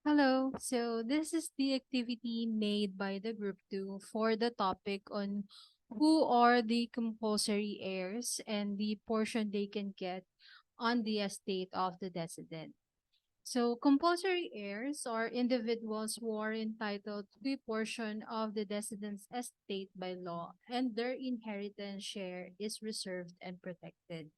Hello. So this is the activity made by the group two for the topic on who are the compulsory heirs and the portion they can get on the estate of the decedent. So compulsory heirs are individuals who are entitled to a portion of the decedent's estate by law, and their inheritance share is reserved and protected.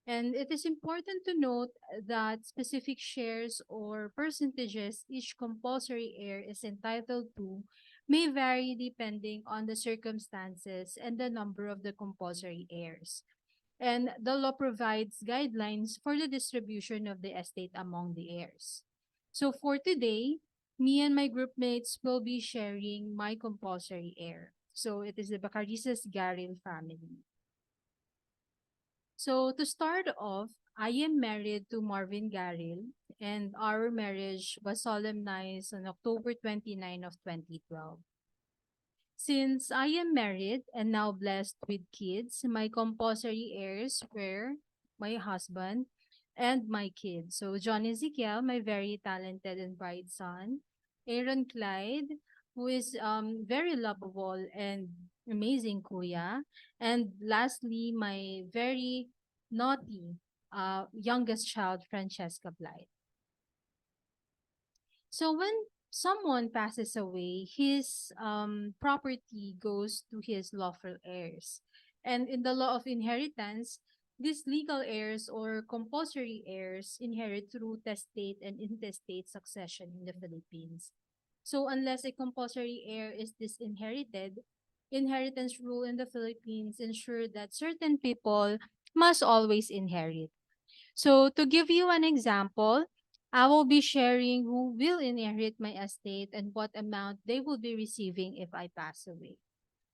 And it is important to note that specific shares or percentages each compulsory heir is entitled to may vary depending on the circumstances and the number of the compulsory heirs. And the law provides guidelines for the distribution of the estate among the heirs. So for today, me and my group mates will be sharing my compulsory heir. So it is the Bacarisas Garil family. So to start off, I am married to Marvin Garil, and our marriage was solemnized on October 29 of 2012. Since I am married and now blessed with kids, my compulsory heirs were my husband and my kids. So John Ezekiel, my very talented and bright son, Aaron Clyde, who is very lovable and amazing kuya, and lastly, my very naughty youngest child, Francesca Blythe. So when someone passes away, his property goes to his lawful heirs. And in the law of inheritance, these legal heirs or compulsory heirs inherit through testate and intestate succession in the Philippines. So unless a compulsory heir is disinherited, inheritance rule in the Philippines ensure that certain people must always inherit. So to give you an example, I will be sharing who will inherit my estate and what amount they will be receiving if I pass away.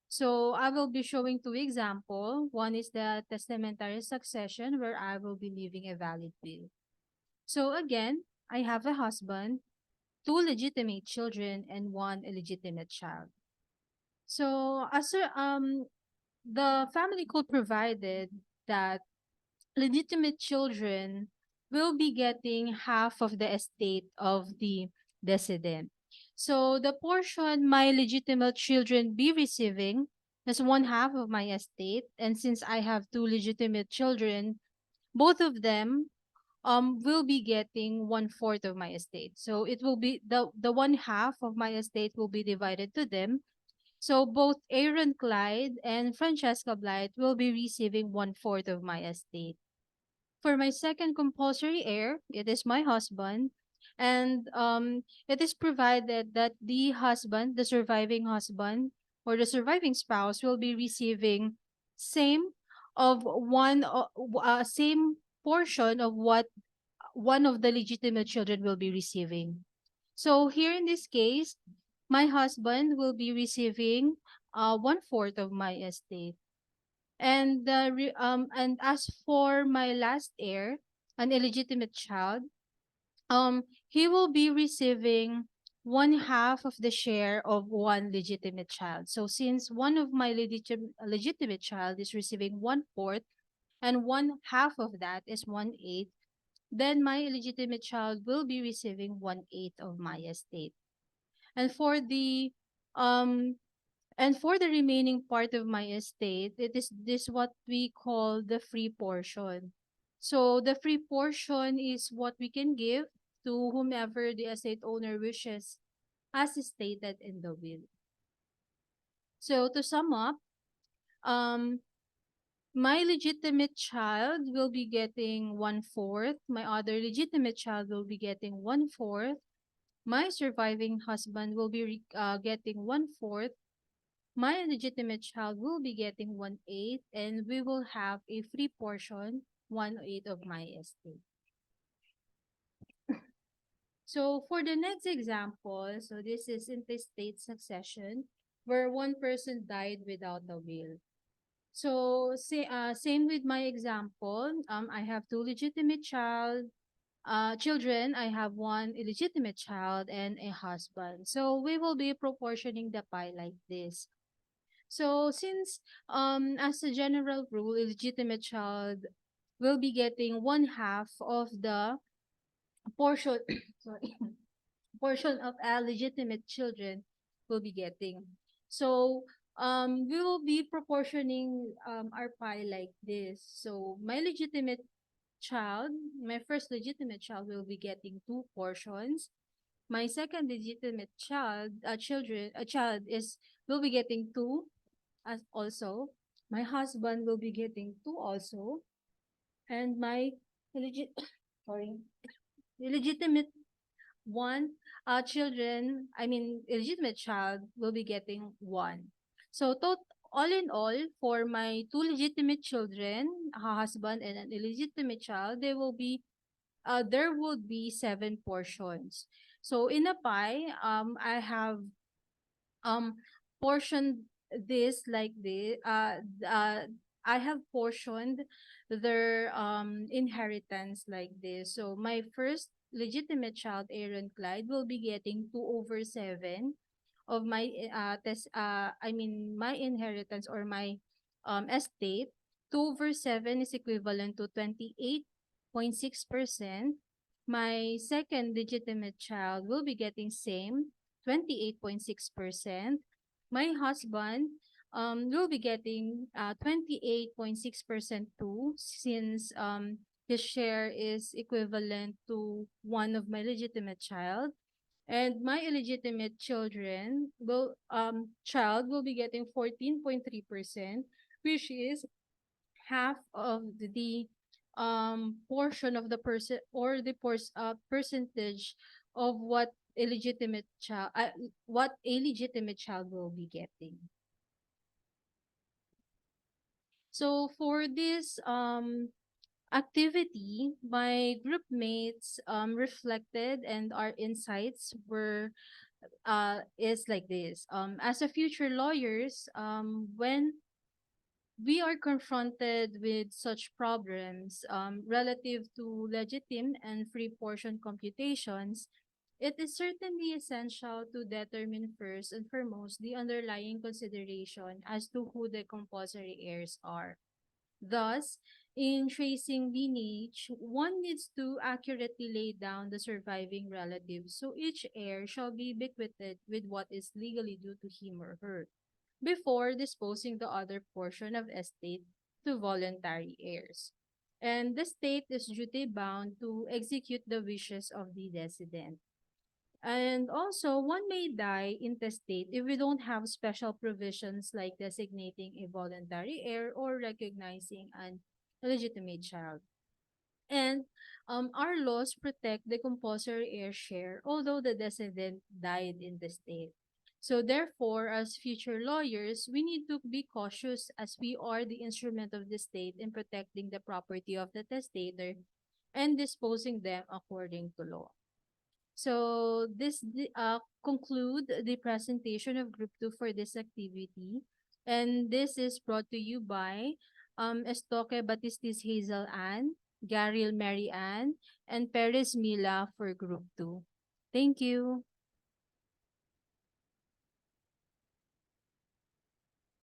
So I will be showing two examples. One is the testamentary succession where I will be leaving a valid will. So again, I have a husband, two legitimate children, and one illegitimate child. So the family code provided that legitimate children will be getting half of the estate of the decedent. So the portion my legitimate children be receiving is one half of my estate. And since I have two legitimate children, both of them will be getting one fourth of my estate. So it will be the one half of my estate will be divided to them. So both Aaron Clyde and Francesca Blight will be receiving one fourth of my estate. For my second compulsory heir, it is my husband, and it is provided that the husband, the surviving husband, or the surviving spouse will be receiving same of same portion of what one of the legitimate children will be receiving. So here in this case, my husband will be receiving one fourth of my estate. And as for my last heir, an illegitimate child, he will be receiving one half of the share of one legitimate child. So since one of my legitimate child is receiving one fourth and one half of that is one eighth, then my illegitimate child will be receiving one eighth of my estate. And for the um and for the remaining part of my estate, it is this what we call the free portion. So the free portion is what we can give to whomever the estate owner wishes, as stated in the will. So to sum up, um, my legitimate child will be getting one fourth. My other legitimate child will be getting one fourth. My surviving husband will be getting one fourth. My legitimate child will be getting one eighth, and we will have a free portion, one eighth of my estate. So for the next example, so this is intestate succession, where one person died without a will. So same with my example. I have two legitimate children. I have one illegitimate child and a husband. So we will be proportioning the pie like this. So since as a general rule, illegitimate child will be getting one half of the portion sorry portion of legitimate children will be getting. So we will be proportioning our pie like this. So my legitimate child, my first legitimate child will be getting two portions. My second legitimate child is will be getting two as also. My husband will be getting two also, and my legit sorry illegitimate one children, I mean illegitimate child will be getting one. So all in all, for my two legitimate children, a husband and an illegitimate child, there would be seven portions. So in a pie, I have um portioned this like this. I have portioned their inheritance like this. So my first legitimate child, Aaron Clyde, will be getting 2/7 of my I mean my inheritance or my estate. 2/7 is equivalent to 28.6%. My second legitimate child will be getting same 28.6%. My husband will be getting 28.6% too, since his share is equivalent to one of my legitimate child. And my illegitimate child will be getting 14.3%, which is half of the portion of the person or the percentage of what a legitimate child will be getting. So for this activity, my group mates reflected, and our insights were is like this. As a future lawyers, when we are confronted with such problems relative to legitimate and free portion computations, it is certainly essential to determine first and foremost the underlying consideration as to who the compulsory heirs are. Thus, in tracing lineage, one needs to accurately lay down the surviving relatives, so each heir shall be bequeathed with what is legally due to him or her before disposing the other portion of estate to voluntary heirs. And the state is duty bound to execute the wishes of the decedent. And also, one may die intestate if we don't have special provisions like designating a voluntary heir or recognizing an illegitimate child. And our laws protect the compulsory heir share, although the decedent died in the state. So therefore, as future lawyers, we need to be cautious as we are the instrument of the state in protecting the property of the testator and disposing them according to law. So conclude the presentation of Group 2 for this activity. And this is brought to you by Estoque Batistis Hazel Ann, Garil Mary Ann, and Perez Mila for Group 2. Thank you.